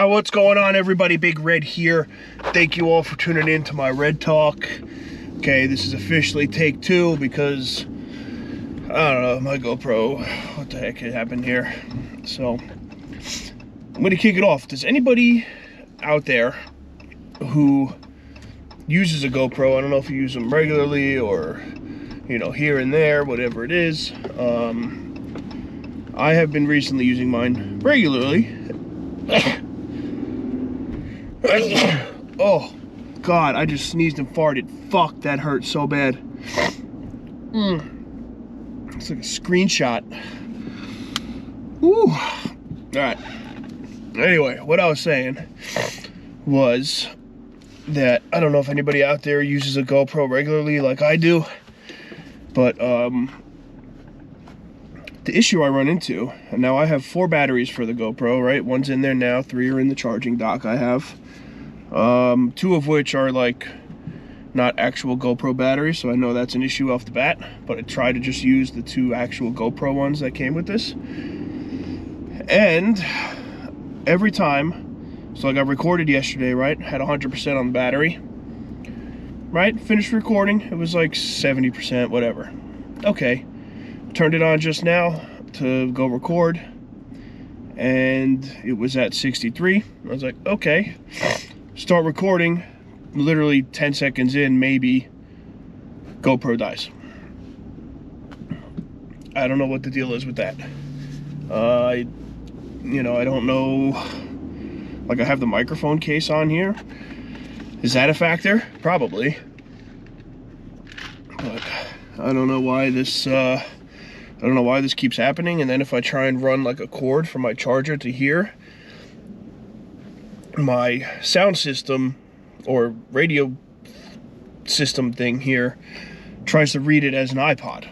What's going on, everybody? Big Red here. Thank you all for tuning in to my Red Talk. Okay, this is officially take 2 because, I don't know, my GoPro, what the heck happened here? So, I'm going to kick it off. Does anybody out there who uses a GoPro, I don't know if you use them regularly or, you know, here and there, whatever it is, I have been recently using mine regularly. Oh God, I just sneezed and farted. Fuck, that hurt so bad. It's like a screenshot. Woo. Alright. Anyway, what I was saying was that I don't know if anybody out there uses a GoPro regularly like I do, but the issue I run into, and now I have 4 batteries for the GoPro, right? One's in there now, 3 are in the charging dock I have. 2 of which are like not actual GoPro batteries, so I know that's an issue off the bat, but I try to just use the 2 actual GoPro ones that came with this. And every time, so like I recorded yesterday, right? Had 100% on the battery, right? Finished recording, it was like 70%, whatever. Okay. Turned it on just now to go record, and it was at 63. I was like, okay. Start recording, literally 10 seconds in, maybe, GoPro dies. I don't know what the deal is with that. You know, I don't know. Like, I have the microphone case on here. Is that a factor? Probably. But I don't know why this, I don't know why this keeps happening. And then if I try and run like a cord from my charger to here, my sound system or radio system thing here tries to read it as an iPod.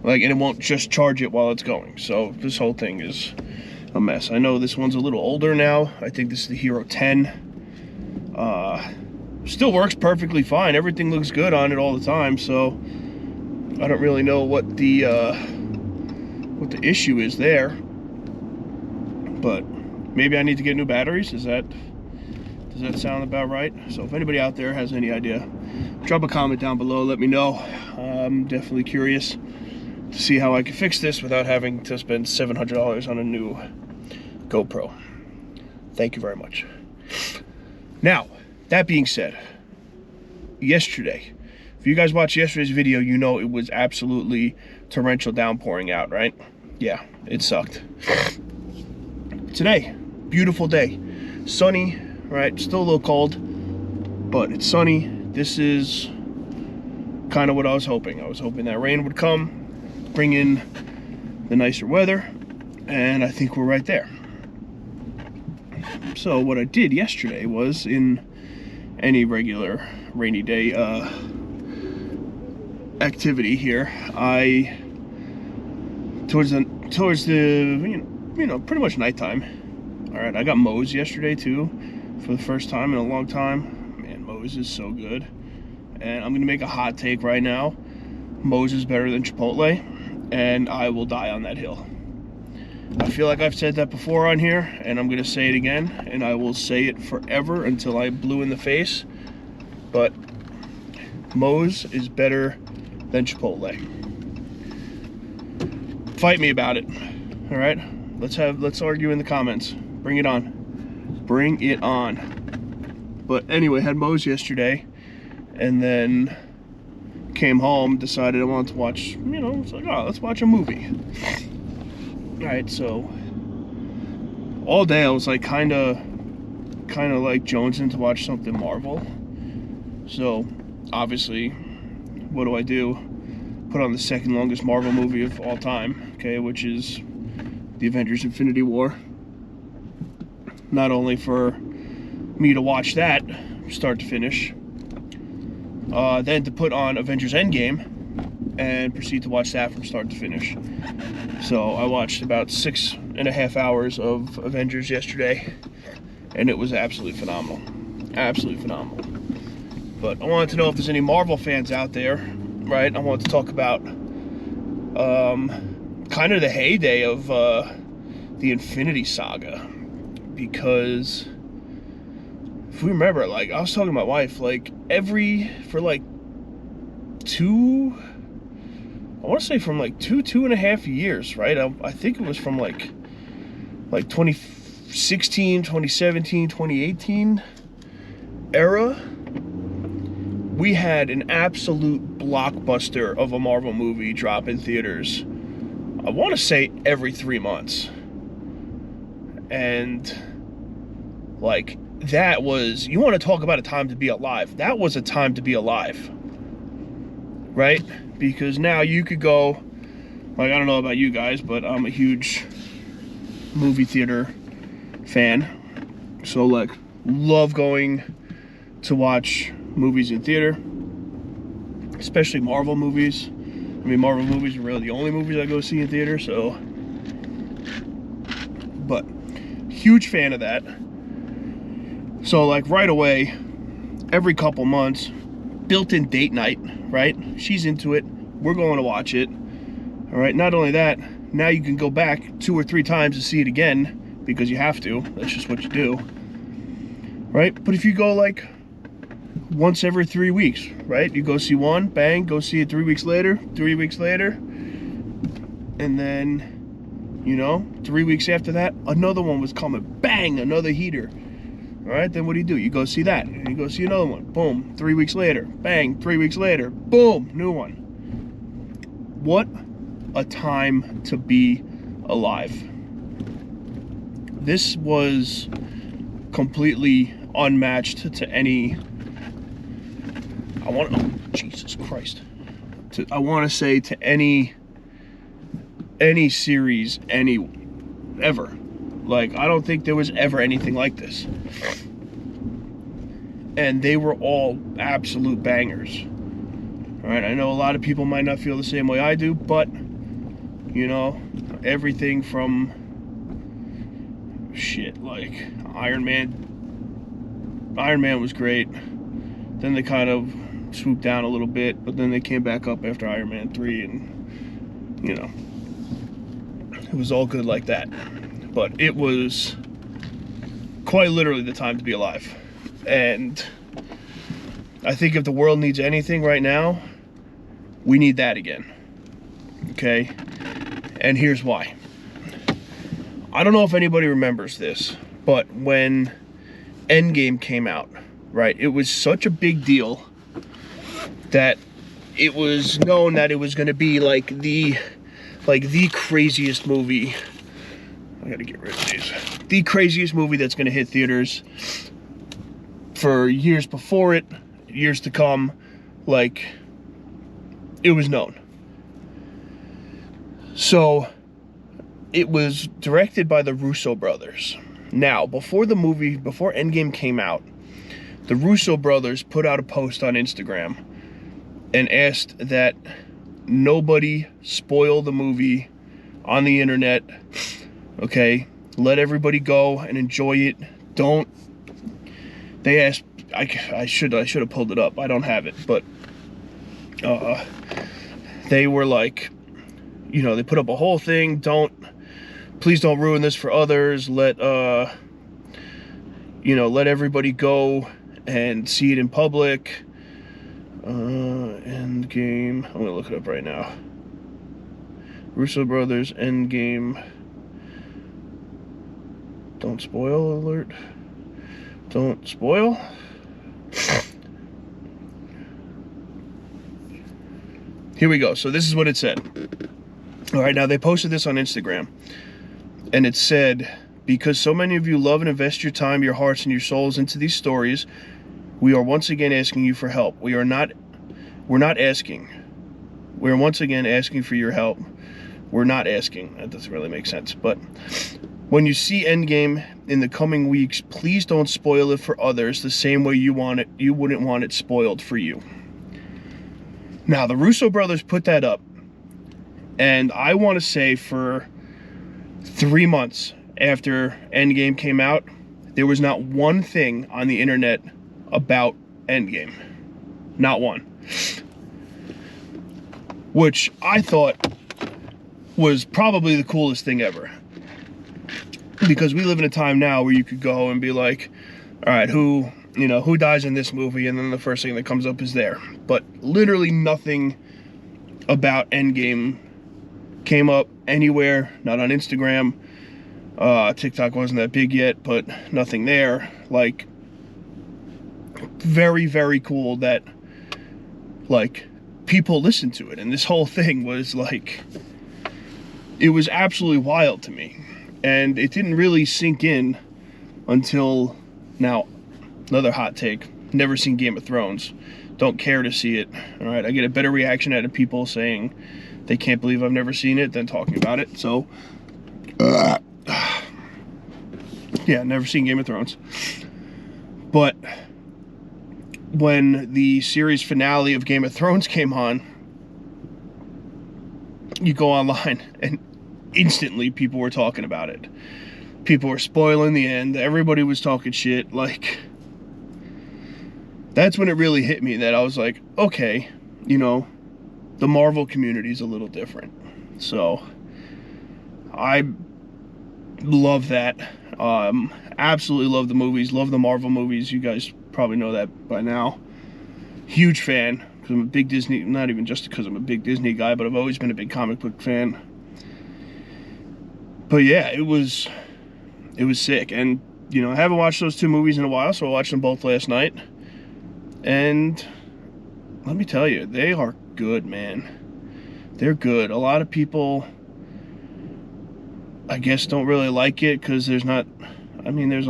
Like, and it won't just charge it while it's going. So this whole thing is a mess. I know this one's a little older now. I think this is the Hero 10. Still works perfectly fine. Everything looks good on it all the time. So I don't really know what the issue is there, but maybe I need to get new batteries. Does that sound about right? So if anybody out there has any idea, drop a comment down below. Let me know. I'm definitely curious to see how I can fix this without having to spend $700 on a new GoPro. Thank you very much. Now, that being said, yesterday, if you guys watched yesterday's video, you know it was absolutely torrential downpouring out, right? Yeah, it sucked. Today, beautiful day. Sunny, right? Still a little cold, but it's sunny. This is kind of what I was hoping. I was hoping that rain would come, bring in the nicer weather, and I think we're right there. So what I did yesterday was, in any regular rainy day activity here, I towards the you know pretty much nighttime. All right, I got Moe's yesterday too for the first time in a long time. Man, Moe's is so good. And I'm gonna make a hot take right now. Moe's is better than Chipotle, and I will die on that hill. I feel like I've said that before on here, and I'm gonna say it again, and I will say it forever until I blue in the face. But Moe's is better than Chipotle. Fight me about it. All right, let's argue in the comments. Bring it on. Bring it on. But anyway, had Moe's yesterday, and then came home, decided I wanted to watch, you know, it's like, oh, let's watch a movie. All right, so all day I was like kind of like jonesing to watch something Marvel. So obviously, what do? Put on the second longest Marvel movie of all time, okay, which is the Avengers Infinity War. Not only for me to watch that start to finish, then to put on Avengers Endgame and proceed to watch that from start to finish. So I watched about 6.5 hours of Avengers yesterday, and it was absolutely phenomenal. Absolutely phenomenal. But I wanted to know if there's any Marvel fans out there, right? I wanted to talk about kind of the heyday of the Infinity Saga. because if we remember, like, I was talking to my wife, like, for like I want to say from like 2.5 years, right? I think it was from like 2016, 2017, 2018 era. We had an absolute blockbuster of a Marvel movie drop in theaters. I want to say every 3 months. And like, that was, you want to talk about a time to be alive. That was a time to be alive, right? Because now you could go, like, I don't know about you guys, but I'm a huge movie theater fan. So, like, love going to watch movies in theater, especially Marvel movies. I mean, Marvel movies are really the only movies I go see in theater, so. But, huge fan of that. So, like, right away, every couple months, built-in date night, right? She's into it. We're going to watch it. All right. Not only that, now you can go back 2 or 3 times to see it again because you have to. That's just what you do, right? But if you go like once every 3 weeks, right? You go see one, bang, go see it 3 weeks later, and then, you know, 3 weeks after that, another one was coming, bang, another heater. All right, then what do? You go see that, and you go see another one, boom, 3 weeks later, bang, 3 weeks later, boom, new one. What a time to be alive. This was completely unmatched to any, Jesus Christ. I want to say to any series, ever. Like, I don't think there was ever anything like this. And they were all absolute bangers. All right, I know a lot of people might not feel the same way I do, but, you know, everything from shit like Iron Man was great. Then they kind of swooped down a little bit, but then they came back up after Iron Man 3, and, you know, it was all good like that. But it was quite literally the time to be alive. And I think if the world needs anything right now, we need that again. Okay? And here's why. I don't know if anybody remembers this, but when Endgame came out, right, it was such a big deal that it was known that it was going to be like the craziest movie. I gotta get rid of these. The craziest movie that's going to hit theaters for years before it, years to come. Like, it was known. So it was directed by the Russo brothers. Now, before Endgame came out, the Russo brothers put out a post on Instagram and asked that nobody spoil the movie on the internet. Okay, let everybody go and enjoy it. They asked, I should have pulled it up. I don't have it, but they were like, you know, they put up a whole thing. Please don't ruin this for others. Let everybody go and see it in public. Endgame. I'm gonna look it up right now. Russo brothers, Endgame. Don't spoil alert. Don't spoil. Here we go. So this is what it said. All right, now they posted this on Instagram. And it said, because so many of you love and invest your time, your hearts, and your souls into these stories, we are once again asking you for help. We're not asking. We're once again asking for your help. We're not asking. That doesn't really make sense. But when you see Endgame in the coming weeks, please don't spoil it for others the same way you wouldn't want it spoiled for you. Now, the Russo brothers put that up. And I want to say for 3 months after Endgame came out, there was not one thing on the internet about Endgame. Not one. Which I thought was probably the coolest thing ever. Because we live in a time now where you could go and be like, all right, who dies in this movie, and then the first thing that comes up is there. But literally nothing about Endgame came up anywhere, not on Instagram. TikTok wasn't that big yet, but nothing there. Like, very, very cool that, like, people listened to it. And this whole thing was, like, it was absolutely wild to me. And it didn't really sink in until now. Another hot take. Never seen Game of Thrones. Don't care to see it. All right, I get a better reaction out of people saying they can't believe I've never seen it than talking about it. So, yeah, never seen Game of Thrones. But when the series finale of Game of Thrones came on, you go online and instantly people were talking about it. People were spoiling the end. Everybody was talking shit. Like, that's when it really hit me that I was like, okay, the Marvel community is a little different. So I love that. Absolutely love the movies. Love the Marvel movies. You guys probably know that by now. Huge fan, because I'm a big Disney, not even just because I'm a big Disney guy, but I've always been a big comic book fan. But yeah, it was sick. And, I haven't watched those two movies in a while, so I watched them both last night. And let me tell you, they are good, man. They're good. A lot of people, I guess, don't really like it because there's a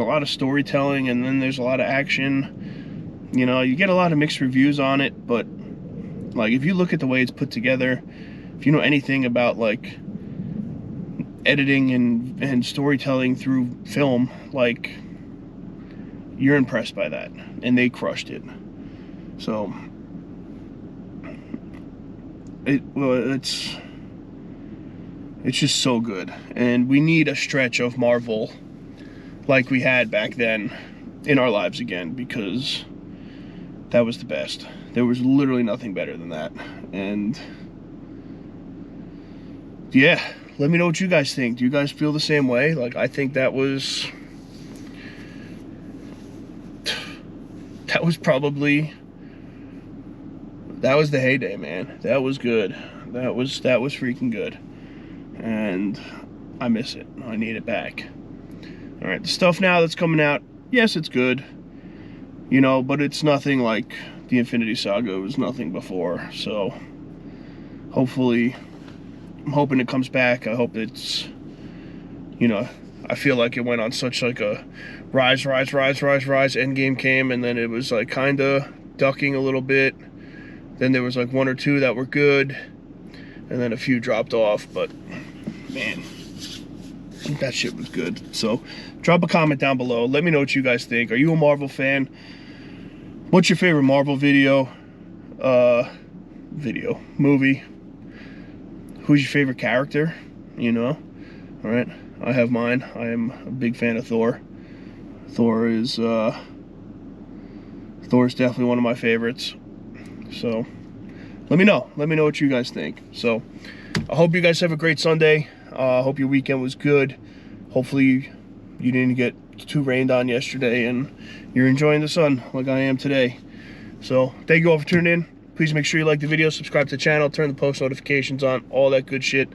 lot of storytelling and then there's a lot of action. You get a lot of mixed reviews on it, but, like, if you look at the way it's put together, if you know anything about, like, editing and storytelling through film, like, you're impressed by that. And they crushed it. So, it's just so good. And we need a stretch of Marvel like we had back then in our lives again, because that was the best. There was literally nothing better than that. And yeah, let me know what you guys think. Do you guys feel the same way? Like, I think that was the heyday, man. That was good. That was freaking good. And I miss it. I need it back. All right, the stuff now that's coming out, yes, it's good. But it's nothing like the Infinity Saga. It was nothing before. So hopefully, I'm hoping it comes back. I hope it's, I feel like it went on such like a rise. Endgame came, and then it was like kind of ducking a little bit. Then there was like one or two that were good, and then a few dropped off. But man, that shit was good. So drop a comment down below. Let me know what you guys think. Are you a Marvel fan? What's your favorite Marvel movie? Who's your favorite character? All right, I have mine. I am a big fan of Thor. Thor is definitely one of my favorites. So let me know what you guys think. So I hope you guys have a great Sunday. I hope your weekend was good. Hopefully you didn't get too rained on yesterday and you're enjoying the sun like I am today. So thank you all for tuning in. Please make sure you like the video, subscribe to the channel, turn the post notifications on, all that good shit.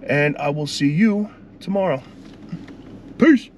And I will see you tomorrow. Peace.